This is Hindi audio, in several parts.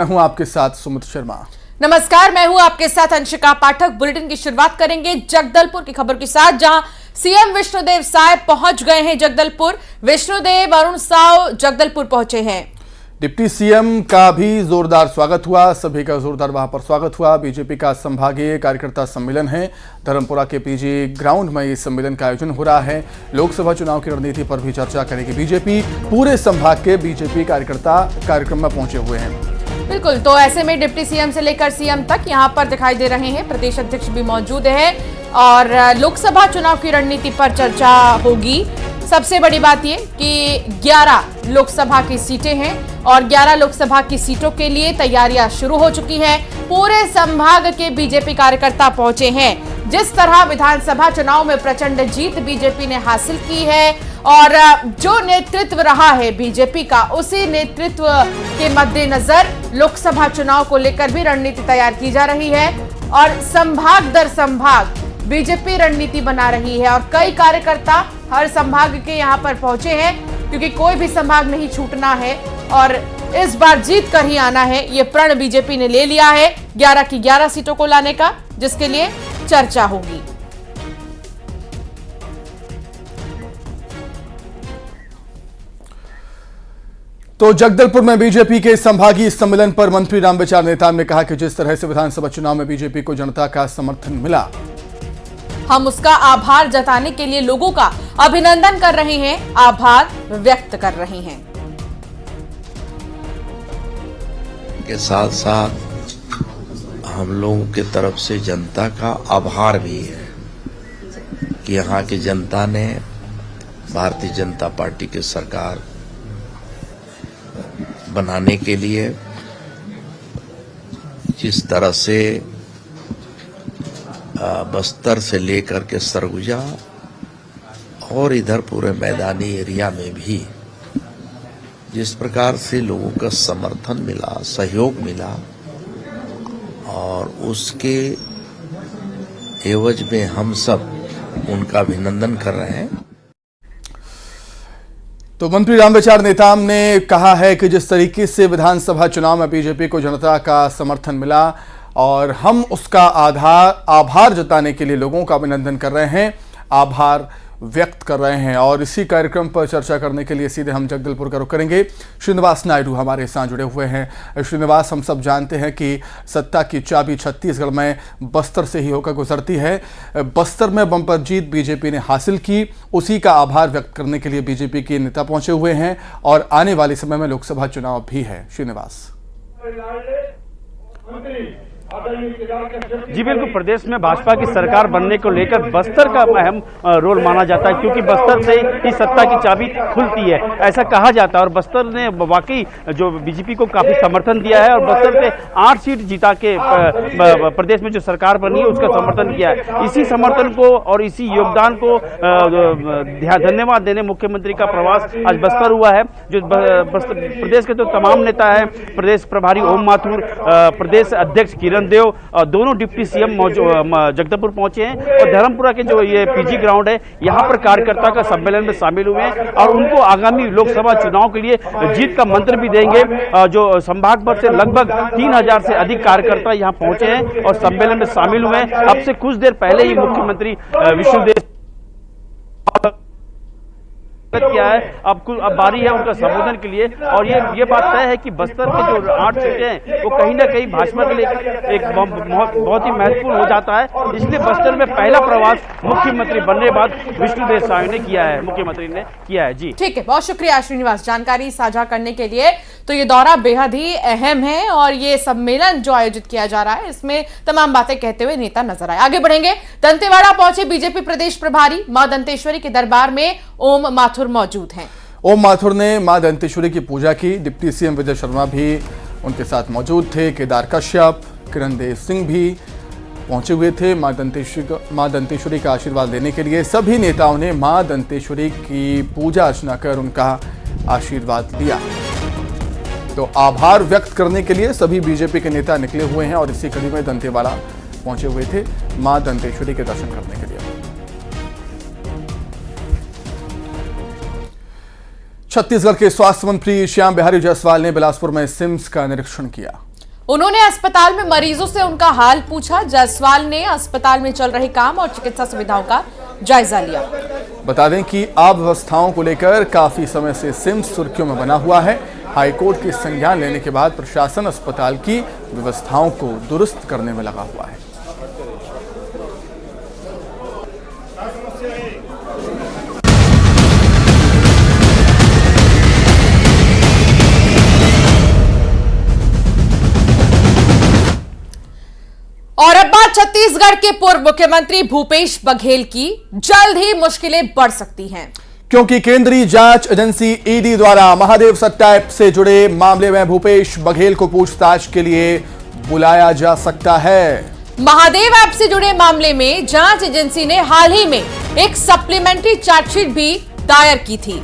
मैं हूं आपके साथ सुमित शर्मा। नमस्कार, मैं हूं आपके साथ अंशिका पाठक। बुलेटिन की शुरुआत करेंगे जगदलपुर की खबर के साथ, जहां सीएम विष्णुदेव साय पहुंच गए हैं जगदलपुर। विष्णुदेव अरुण साव जगदलपुर पहुंचे हैं। डिप्टी सीएम का भी जोरदार स्वागत हुआ, सभी का जोरदार वहां पर स्वागत हुआ। बीजेपी का संभागीय कार्यकर्ता सम्मेलन है, धर्मपुरा के पीजी ग्राउंड में इस सम्मेलन का आयोजन हो रहा है। लोकसभा चुनाव की रणनीति पर भी चर्चा करेगी बीजेपी। पूरे संभाग के बीजेपी कार्यकर्ता कार्यक्रम में पहुंचे हुए हैं। बिल्कुल, तो ऐसे में डिप्टी सीएम से लेकर सीएम तक यहां पर दिखाई दे रहे हैं। प्रदेश अध्यक्ष भी मौजूद है और लोकसभा चुनाव की रणनीति पर चर्चा होगी। सबसे बड़ी बात यह कि 11 लोकसभा की सीटें हैं और 11 लोकसभा की सीटों के लिए तैयारियां शुरू हो चुकी हैं। पूरे संभाग के बीजेपी कार्यकर्ता पहुंचे हैं। जिस तरह विधानसभा चुनाव में प्रचंड जीत बीजेपी ने हासिल की है और जो नेतृत्व रहा है बीजेपी का, उसी नेतृत्व के मद्देनजर लोकसभा चुनाव को लेकर भी रणनीति तैयार की जा रही है और संभाग दर संभाग बीजेपी रणनीति बना रही है और कई कार्यकर्ता हर संभाग के यहां पर पहुंचे हैं, क्योंकि कोई भी संभाग नहीं छूटना है और इस बार जीत कर ही आना है। ये प्रण बीजेपी ने ले लिया है 11 की 11 सीटों को लाने का, जिसके लिए चर्चा होगी। तो जगदलपुर में बीजेपी के संभागीय सम्मेलन पर मंत्री रामविचार नेताम ने कहा कि जिस तरह से विधानसभा चुनाव में बीजेपी को जनता का समर्थन मिला, हम उसका आभार जताने के लिए लोगों का अभिनंदन कर रहे हैं, आभार व्यक्त कर रहे हैं। के साथ साथ हम लोगों की तरफ से जनता का आभार भी है कि यहाँ की जनता ने भारतीय जनता पार्टी की सरकार बनाने के लिए जिस तरह से बस्तर से लेकर के सरगुजा और इधर पूरे मैदानी एरिया में भी जिस प्रकार से लोगों का समर्थन मिला, सहयोग मिला, और उसके एवज में हम सब उनका अभिनंदन कर रहे हैं। तो मंत्री रामविचार नेताम ने कहा है कि जिस तरीके से विधानसभा चुनाव में बीजेपी को जनता का समर्थन मिला और हम उसका आभार जताने के लिए लोगों का अभिनंदन कर रहे हैं, आभार व्यक्त कर रहे हैं। और इसी कार्यक्रम पर चर्चा करने के लिए सीधे हम जगदलपुर का रुख करेंगे। श्रीनिवास नायडू हमारे साथ जुड़े हुए हैं। श्रीनिवास, हम सब जानते हैं कि सत्ता की चाबी छत्तीसगढ़ में बस्तर से ही होकर गुजरती है। बस्तर में बम्पर जीत बीजेपी ने हासिल की, उसी का आभार व्यक्त करने के लिए बीजेपी के नेता पहुंचे हुए हैं और आने वाले समय में लोकसभा चुनाव भी है। श्रीनिवास जी बिल्कुल, प्रदेश में भाजपा की सरकार बनने को लेकर बस्तर का अहम रोल माना जाता है, क्योंकि बस्तर से ही सत्ता की चाबी खुलती है, ऐसा कहा जाता है। और बस्तर ने वाकई जो बीजेपी को काफी समर्थन दिया है और बस्तर से 8 सीट जीता के प्रदेश में जो सरकार बनी है उसका समर्थन किया है। इसी समर्थन को और इसी योगदान को धन्यवाद देने मुख्यमंत्री का प्रवास आज बस्तर हुआ है। जो प्रदेश के तो तमाम नेता है, प्रदेश प्रभारी ओम माथुर, प्रदेश अध्यक्ष किरण देव, दोनों डिप्टी सीएम जगदलपुर पहुंचे हैं और धर्मपुरा के जो ये पीजी ग्राउंड है यहाँ पर कार्यकर्ता का सम्मेलन में शामिल हुए हैं और उनको आगामी लोकसभा चुनाव के लिए जीत का मंत्र भी देंगे। जो संभाग भर से लगभग 3000 से अधिक कार्यकर्ता यहाँ पहुंचे हैं और सम्मेलन में शामिल हुए हैं। अब से कुछ देर पहले ही मुख्यमंत्री विष्णुदेव किया है, अब बारी है उनका संबोधन के लिए। और ये बात तय है कि बस्तर के जो 8 सीटें हैं वो कहीं ना कहीं भाजपा के लिए एक बहुत ही महत्वपूर्ण हो जाता है। इसलिए बस्तर में पहला प्रवास मुख्यमंत्री बनने के बाद विष्णुदेव साय ने किया है, मुख्यमंत्री ने किया है। जी ठीक है, बहुत शुक्रिया श्रीनिवास जानकारी साझा करने के लिए। तो ये दौरा बेहद ही अहम है और ये सम्मेलन जो आयोजित किया जा रहा है इसमें तमाम बातें कहते हुए नेता नजर आए। आगे बढ़ेंगे, दंतेवाड़ा पहुंचे बीजेपी प्रदेश प्रभारी, मां दंतेश्वरी के दरबार में ओम माथुर मौजूद हैं। ओम माथुर ने मां दंतेश्वरी की पूजा की। डिप्टी सीएम विजय शर्मा भी उनके साथ मौजूद थे। केदार कश्यप, किरण देव सिंह भी पहुंचे हुए थे मां दंतेश्वरी का आशीर्वाद लेने के लिए। सभी नेताओं ने मां दंतेश्वरी की पूजा अर्चना कर उनका आशीर्वाद लिया। तो आभार व्यक्त करने के लिए सभी बीजेपी के नेता निकले हुए हैं और इसी कड़ी में दंतेवाड़ा पहुंचे हुए थे मां दंतेश्वरी के दर्शन करने के लिए। छत्तीसगढ़ के स्वास्थ्य मंत्री श्याम बिहारी जायसवाल ने बिलासपुर में सिम्स का निरीक्षण किया। उन्होंने अस्पताल में मरीजों से उनका हाल पूछा। जायसवाल ने अस्पताल में चल रहे काम और चिकित्सा सुविधाओं का जायजा लिया। बता दें कि अव्यवस्थाओं को लेकर काफी समय से सिम्स सुर्खियों में बना हुआ है। हाईकोर्ट के संज्ञान लेने के बाद प्रशासन अस्पताल की व्यवस्थाओं को दुरुस्त करने में लगा हुआ है। और अब बात छत्तीसगढ़ के पूर्व मुख्यमंत्री भूपेश बघेल की। जल्द ही मुश्किलें बढ़ सकती हैं, क्योंकि केंद्रीय जांच एजेंसी ईडी द्वारा महादेव सट्टा ऐप से जुड़े मामले में भूपेश बघेल को पूछताछ के लिए बुलाया जा सकता है। महादेव ऐप से जुड़े मामले में जांच एजेंसी ने हाल ही में एक सप्लीमेंट्री चार्जशीट भी दायर की थी।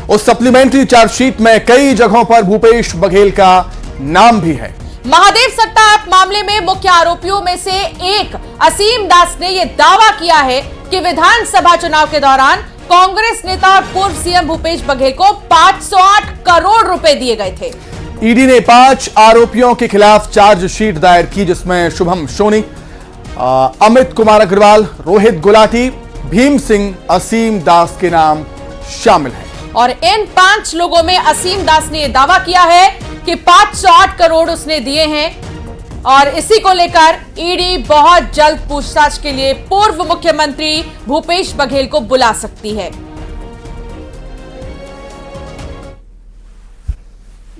उस सप्लीमेंट्री चार्जशीट में कई जगहों पर भूपेश बघेल का नाम भी है। महादेव सट्टा ऐप मामले में मुख्य आरोपियों में से एक असीम दास ने यह दावा किया है कि विधानसभा चुनाव के दौरान कांग्रेस नेता और पूर्व सीएम भूपेश बघेल को 508 करोड़ रुपए दिए गए थे। ईडी ने 5 आरोपियों के खिलाफ चार्जशीट दायर की, जिसमें शुभम सोनी, अमित कुमार अग्रवाल, रोहित गुलाटी, भीम सिंह, असीम दास के नाम शामिल हैं। और इन 5 लोगों में असीम दास ने यह दावा किया है कि 508 करोड़ उसने दिए हैं और इसी को लेकर ईडी बहुत जल्द पूछताछ के लिए पूर्व मुख्यमंत्री भूपेश बघेल को बुला सकती है।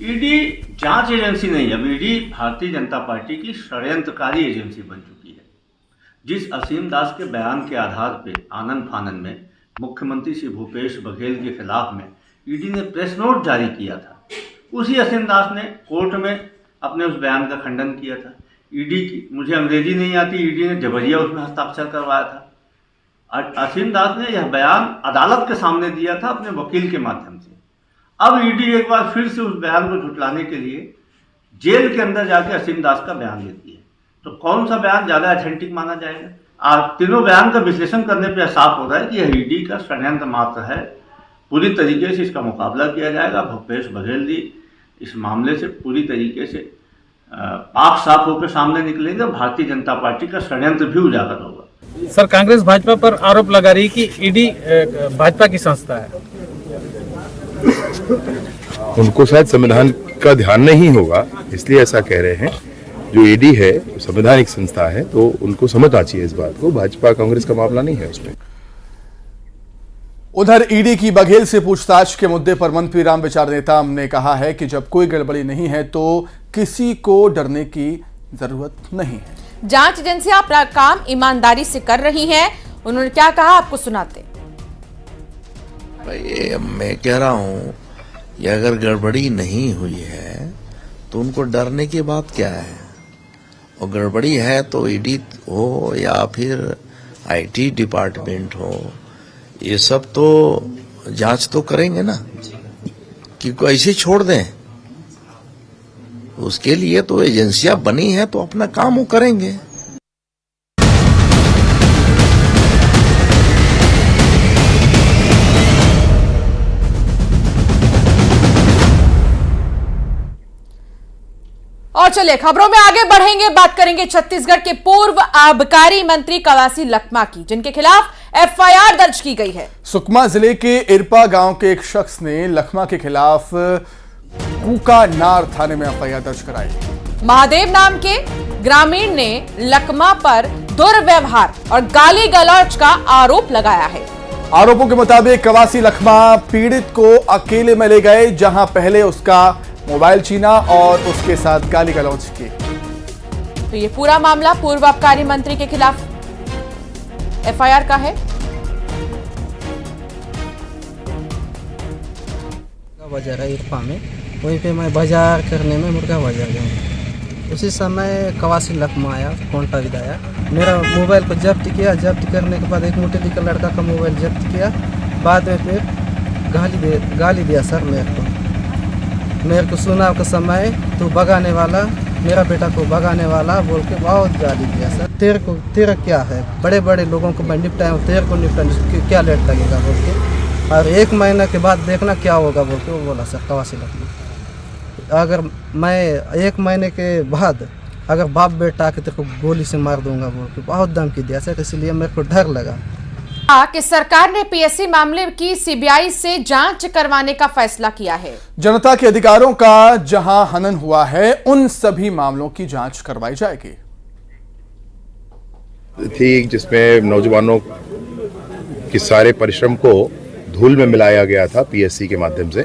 ईडी जांच एजेंसी नहीं, अब ईडी भारतीय जनता पार्टी की षड्यंत्रकारी एजेंसी बन चुकी है। जिस असीम दास के बयान के आधार पर आनन फानन में मुख्यमंत्री श्री भूपेश बघेल के खिलाफ में ईडी ने प्रेस नोट जारी किया था, उसी असीम दास ने कोर्ट में अपने उस बयान का खंडन किया था। ईडी की, मुझे अंग्रेजी नहीं आती, ईडी ने जबरिया उसमें हस्ताक्षर करवाया था। असीम दास ने यह बयान अदालत के सामने दिया था अपने वकील के माध्यम से। अब ईडी एक बार फिर से उस बयान को झुटलाने के लिए जेल के अंदर जाके असीम दास का बयान लेती है। तो कौन सा बयान ज़्यादा ऑथेंटिक माना जाएगा? तीनों बयान का विश्लेषण करने पर साफ हो रहा है कि यह ईडी का षड्यंत्र मात्र है। पूरी तरीके से इसका मुकाबला किया जाएगा। भूपेश बघेल जी इस मामले से पूरी तरीके से पाक साफ होकर सामने निकलेंगे। भारतीय जनता पार्टी का षड्यंत्र भी उजागर होगा। सर, कांग्रेस भाजपा पर आरोप लगा रही कि ईडी भाजपा की संस्था है। उनको शायद संविधान का ध्यान नहीं होगा, इसलिए ऐसा कह रहे हैं। जो ईडी है संवैधानिक संस्था है, तो उनको समझना चाहिए इस बात को। भाजपा कांग्रेस का मामला नहीं है उसमें। उधर ईडी की बघेल से पूछताछ के मुद्दे पर मंत्री रामविचार नेताम ने कहा है कि जब कोई गड़बड़ी नहीं है तो किसी को डरने की जरूरत नहीं है। जांच एजेंसी अपना काम ईमानदारी से कर रही है। उन्होंने क्या कहा, आपको सुनाते। भाई मैं कह रहा हूं ये अगर गड़बड़ी नहीं हुई है तो उनको डरने की बात क्या है? और गड़बड़ी है तो ईडी हो या फिर आईटी डिपार्टमेंट हो, ये सब तो जांच तो करेंगे ना, कि ऐसे छोड़ दें? उसके लिए तो एजेंसियां बनी हैं तो अपना काम वो करेंगे। और चलिए खबरों में आगे बढ़ेंगे, बात करेंगे छत्तीसगढ़ के पूर्व आबकारी मंत्री कवासी लखमा की, जिनके खिलाफ एफआईआर दर्ज की गई है। सुकमा जिले के इरपा गांव के एक शख्स ने लखमा के खिलाफ कूकानार थाने में एफआईआर दर्ज कराई। महादेव नाम के ग्रामीण ने लखमा पर दुर्व्यवहार और गाली गलौज का आरोप लगाया है। आरोपों के मुताबिक कवासी लखमा पीड़ित को अकेले में ले गए, जहां पहले उसका मोबाइल छीना और उसके साथ गाली गलौज की। तो ये पूरा मामला पूर्व आबकारी मंत्री के खिलाफ एफआईआर का है। बाजार है इरपा में, वहीं पे मैं बाजार करने में मुर्गा बाजार गया। उसी समय कवासी लखमा आया, कॉन्टैक्ट आया, मेरा मोबाइल को जब्त किया। जब्त करने के बाद एक मोटेली का लड़का का मोबाइल जब्त किया। बाद में फिर गाली दिया सर मेरे को सुना का समय तू भगाने वाला, मेरा बेटा को भगाने वाला बोल के बहुत गाली दिया सर। तेरा क्या है, बड़े बड़े लोगों को मैं निपटाया हूँ, तेरे को निपटाने क्या लेट लगेगा बोल के, और 1 महीना के बाद देखना क्या होगा बोल के वो बोला सर कवासी लखमा। अगर मैं 1 महीने के बाद अगर बाप बेटा के तेरे को गोली से मार दूंगा बोल के बहुत धमकी दिया सर, इसलिए मेरे को डर लगा। कि सरकार ने पीएससी मामले की सीबीआई से जांच करवाने का फैसला किया है। जनता के अधिकारों का जहां हनन हुआ है, उन सभी मामलों की जांच करवाई जाएगी। थी जिसमें नौजवानों के सारे परिश्रम को धूल में मिलाया गया था पीएससी के माध्यम से।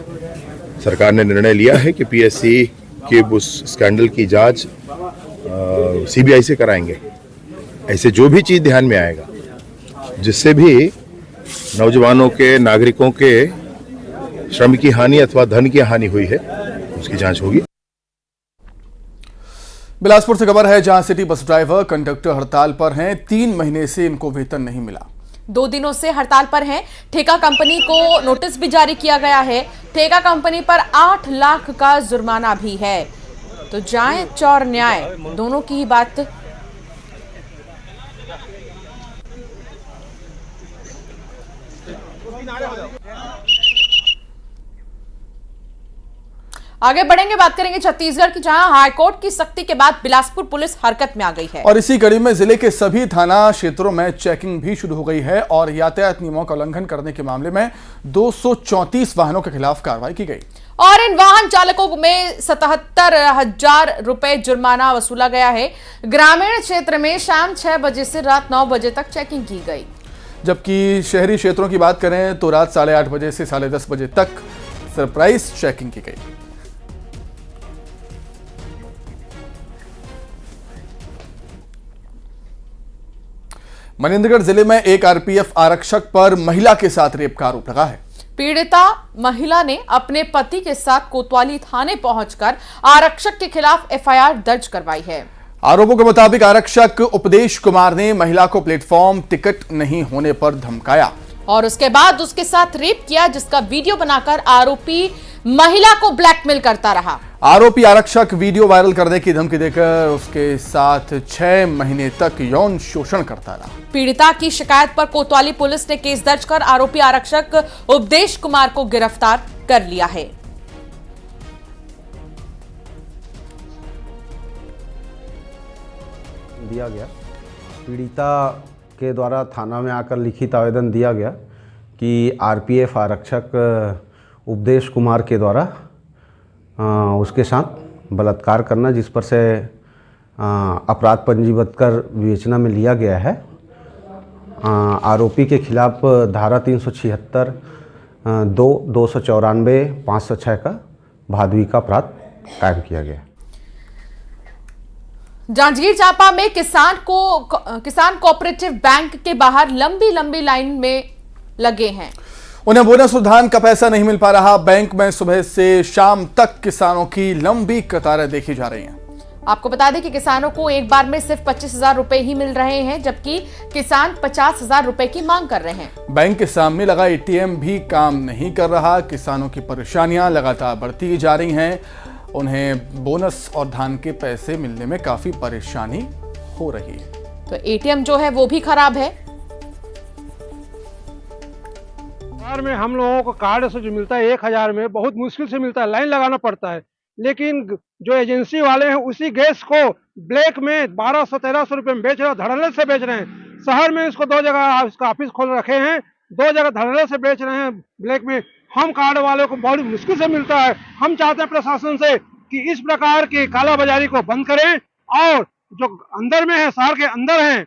सरकार ने निर्णय लिया है कि पीएससी के उस स्कैंडल की जांच सीबीआई से कराएंगे। ऐसे जो भी चीज ध्यान में आएगा जिससे भी नौजवानों के, नागरिकों के श्रम की हानि अथवा धन की हानि हुई है, उसकी जांच होगी। बिलासपुर से खबर है, जहां सिटी बस ड्राइवर कंडक्टर हड़ताल पर हैं। 3 महीने से इनको वेतन नहीं मिला। 2 दिनों से हड़ताल पर हैं। ठेका कंपनी को नोटिस भी जारी किया गया है। ठेका कंपनी पर 8 लाख का जुर्माना भी है। तो जांच और न्याय दोनों की ही बात। आगे बढ़ेंगे, बात करेंगे छत्तीसगढ़ की, जहां हाईकोर्ट की सख्ती के बाद बिलासपुर पुलिस हरकत में आ गई है। और इसी कड़ी में जिले के सभी थाना क्षेत्रों में चेकिंग भी शुरू हो गई है और यातायात नियमों का उल्लंघन करने के मामले में 234 वाहनों के खिलाफ कार्रवाई की गई। और इन वाहन चालकों में 77,000 रुपए जुर्माना वसूला गया है। ग्रामीण क्षेत्र में शाम 6 बजे से रात 9 बजे तक चेकिंग की गई, जबकि शहरी क्षेत्रों की बात करें तो रात 8:30 बजे से 10:30 बजे तक सरप्राइज चेकिंग की गई। मनेंद्रगढ़ जिले में एक आरपीएफ आरक्षक पर महिला के साथ रेप का आरोप लगा है। पीड़िता महिला ने अपने पति के साथ कोतवाली थाने पहुंचकर आरक्षक के खिलाफ एफआईआर दर्ज करवाई है। आरोपों के मुताबिक आरक्षक उपदेश कुमार ने महिला को प्लेटफॉर्म टिकट नहीं होने पर धमकाया और उसके बाद उसके साथ रेप किया, जिसका वीडियो बनाकर आरोपी महिला को ब्लैकमेल करता रहा। आरोपी आरक्षक वीडियो वायरल करने की धमकी देकर उसके साथ 6 महीने तक यौन शोषण करता रहा। पीड़िता की शिकायत पर कोतवाली पुलिस ने केस दर्ज कर आरोपी आरक्षक उपदेश कुमार को गिरफ्तार कर लिया है। दिया गया, पीड़िता के द्वारा थाना में आकर लिखित आवेदन दिया गया कि आरपीएफ आरक्षक उपदेश कुमार के द्वारा उसके साथ बलात्कार करना, जिस पर से अपराध पंजीबद्ध कर विवेचना में लिया गया है। आरोपी के खिलाफ धारा 376, 2, 294, 506 का भादवी का अपराध कायम किया गया। जांजगीर चांपा में किसान कोऑपरेटिव बैंक के बाहर लंबी लाइन में लगे हैं। उन्हें बोनस और धान का पैसा नहीं मिल पा रहा। बैंक में सुबह से शाम तक किसानों की लंबी कतारें देखी जा रही हैं। आपको बता दें कि किसानों को एक बार में सिर्फ 25,000 रुपए ही मिल रहे हैं, जबकि किसान 50,000 रुपए की मांग कर रहे हैं। बैंक के सामने लगा एटीएम भी काम नहीं कर रहा। किसानों की परेशानियां लगातार बढ़ती जा रही हैं। उन्हें बोनस और धान के पैसे मिलने में काफी परेशानी हो रही है। तो एटीएम जो है वो भी खराब है। में हम लोगों को कार्ड से जो मिलता है 1,000 में बहुत मुश्किल से मिलता है, लाइन लगाना पड़ता है। लेकिन जो एजेंसी वाले हैं उसी गैस को ब्लैक में 1,200-1,300 रुपए में बेच रहे हैं, धड़ल्ले से बेच रहे हैं। शहर में इसको 2 जगह इसका ऑफिस खोल रखे हैं, 2 जगह धड़ल्ले से बेच रहे हैं ब्लैक में। हम कार्ड वाले को बहुत मुश्किल से मिलता है। हम चाहते हैं प्रशासन से कि इस प्रकार की कालाबाजारी को बंद करें और जो अंदर में है, शहर के अंदर है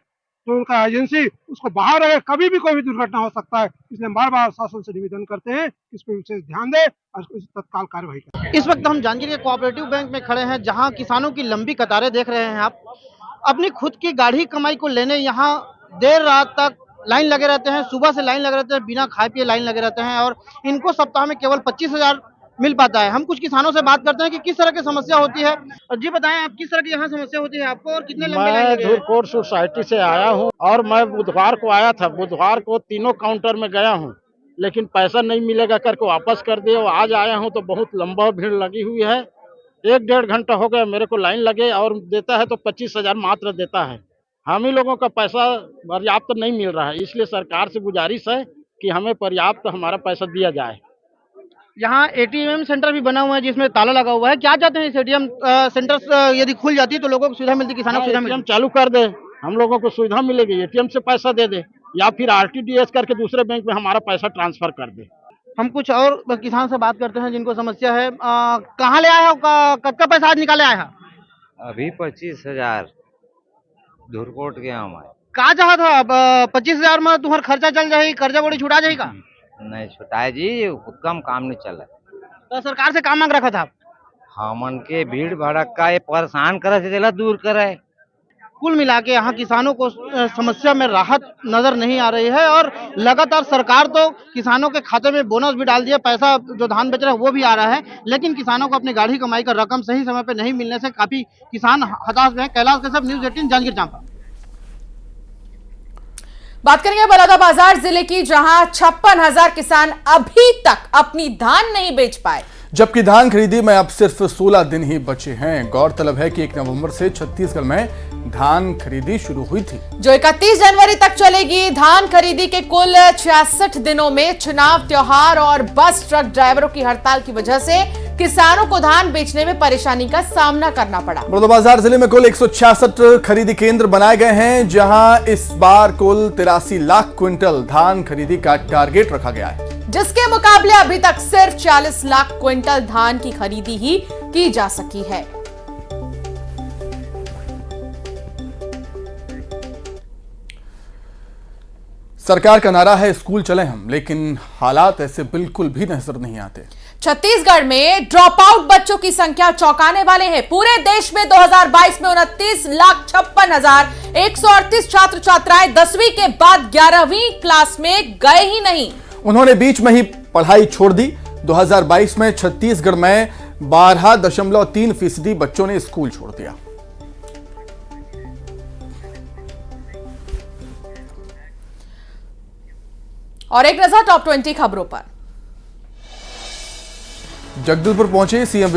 तो उनका एजेंसी उसको बाहर रहे। कभी भी कोई भी दुर्घटना हो सकता है, इसलिए बार बार शासन से निवेदन करते हैं इस पर विशेष ध्यान दे और इस तत्काल कार्रवाई करें। इस वक्त हम जांजगीर के कोऑपरेटिव बैंक में खड़े हैं, जहां किसानों की लंबी कतारें देख रहे हैं। आप अपनी खुद की गाढ़ी कमाई को लेने यहाँ देर रात तक लाइन लगे रहते हैं। सुबह से लाइन लगे रहते हैं, बिना खाए पिए लाइन लगे रहते हैं और इनको सप्ताह में केवल 25,000 मिल पाता है। हम कुछ किसानों से बात करते हैं कि किस तरह की समस्या होती है। और जी बताएं, आप किस तरह की यहाँ समस्या होती है आपको और कितने लंबे लाइन लगे हैं? मैं धूरकोट सोसाइटी से आया हूँ और मैं बुधवार को आया था। बुधवार को तीनों काउंटर में गया हूँ, लेकिन पैसा नहीं मिलेगा करके वापस कर दिए। आज आया हूँ तो बहुत लंबा भीड़ लगी हुई है। 1-1.5 घंटा हो गया मेरे को लाइन लगे और देता है तो 25,000 मात्र देता है। हम ही लोगों का पैसा पर्याप्त नहीं मिल रहा है, इसलिए सरकार से गुजारिश है कि हमें पर्याप्त हमारा पैसा दिया जाए। यहाँ एटीएम सेंटर भी बना हुआ है जिसमें ताला लगा हुआ है। क्या चाहते हैं इस एटीएम सेंटर यदि खुल जाती है तो लोगों को सुविधा मिलती, किसानों को सुविधा मिलती? चालू कर दे, हम लोगों को सुविधा मिलेगी, एटीएम से पैसा दे दे या फिर आरटीजीएस करके दूसरे बैंक में हमारा पैसा ट्रांसफर कर दे। हम कुछ और किसान से बात करते हैं जिनको समस्या है। कहाँ ले आया हो, कब का पैसा आज निकाले आया है? अभी 25,000 धुरकोट के हम आए। कहा चाहत हो अब 25,000 में तुम्हारा खर्चा चल जाएगी, कर्जा बोड़ी छुटा जाएगा? नहीं छुटाए जी, कम काम नहीं चला। तो सरकार से काम मांग रखा था? हमन के भीड़ भड़का ये परेशान करे से दिला दूर करे। कुल मिला के यहाँ किसानों को समस्या में राहत नजर नहीं आ रही है और लगातार सरकार तो किसानों के खाते में बोनस भी डाल दिया, पैसा जो धान बेच रहे हैं वो भी आ रहा है, लेकिन किसानों को अपनी गाढ़ी कमाई का रकम सही समय पे नहीं मिलने से काफी किसान हताश में हैं। कैलाश कश्यप, न्यूज़ 18 जांजगीर चांपा। बात करेंगे बलौदाबाजार जिले की, जहां 56,000 किसान अभी तक अपनी धान नहीं बेच पाए, जबकि धान खरीदी में अब सिर्फ 16 दिन ही बचे हैं। गौरतलब है कि 1 नवंबर से छत्तीसगढ़ में धान खरीदी शुरू हुई थी, जो 31 जनवरी तक चलेगी। धान खरीदी के कुल 66 दिनों में चुनाव, त्योहार और बस ट्रक ड्राइवरों की हड़ताल की वजह से किसानों को धान बेचने में परेशानी का सामना करना पड़ा। बलौदाबाजार जिले में कुल 166 खरीदी केंद्र बनाए गए हैं, जहां इस बार कुल 83 लाख क्विंटल धान खरीदी का टारगेट रखा गया है, जिसके मुकाबले अभी तक सिर्फ 40 लाख क्विंटल धान की खरीदी ही की जा सकी है। सरकार का नारा है स्कूल चले हम, लेकिन हालात ऐसे बिल्कुल भी नजर नहीं आते। छत्तीसगढ़ में ड्रॉप आउट बच्चों की संख्या चौंकाने वाले हैं। पूरे देश में 2022 में 29,56,138 छात्र छात्राएं 10वीं के बाद 11वीं क्लास में गए ही नहीं। उन्होंने बीच में ही पढ़ाई छोड़ दी। 2022 में छत्तीसगढ़ में 12.3% बच्चों ने स्कूल छोड़ दिया। और एक नजर टॉप 20 खबरों पर। जगदलपुर पहुंचे सीएम